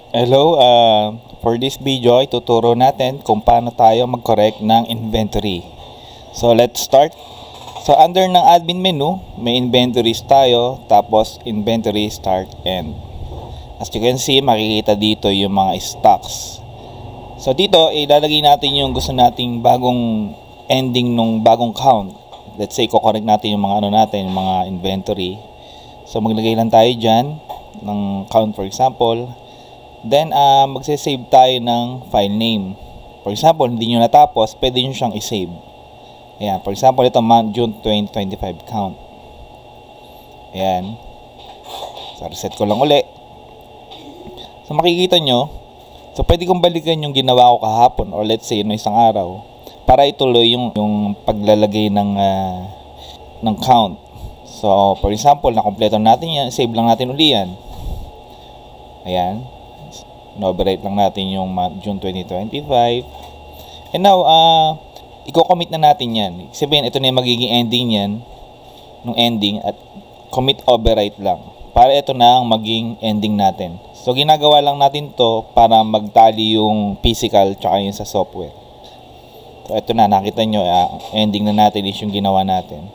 Hello, for this video ay tuturo natin kung paano tayo mag-correct ng inventory. So let's start. So under ng admin menu, may inventories tayo, tapos inventory start end. As you can see, makikita dito yung mga stocks. So dito, ilalagay natin yung gusto nating bagong ending nung bagong count. Let's say, ko-correct natin yung mga yung mga inventory. So maglagay lang tayo dyan ng count, for example. Then, magse-save tayo ng file name. For example, hindi nyo natapos, pwede nyo siyang i-save. Ayan, for example, ito June 2025 count. Ayan. So, reset ko lang uli. So, makikita nyo, so, pwede kong balikan yung ginawa ko kahapon or let's say, no isang araw para ituloy yung paglalagay ng count. So, for example, nakompleto natin yan, save lang natin uli yan. Ayan. No-overwrite lang natin yung June 2025. And now, i-commit na natin yan. Sabihin, ito na yung magiging ending yan. Nung ending at commit overwrite lang. Para ito na ang maging ending natin. So, ginagawa lang natin to para magtali yung physical tsaka yung sa software. So, ito na. Nakita nyo, ending na natin is yung ginawa natin.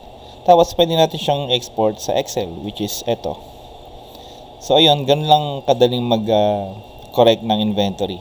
Tapos, pwede natin siyang export sa Excel, which is ito. So, ayun. Ganun lang kadaling correct ng inventory.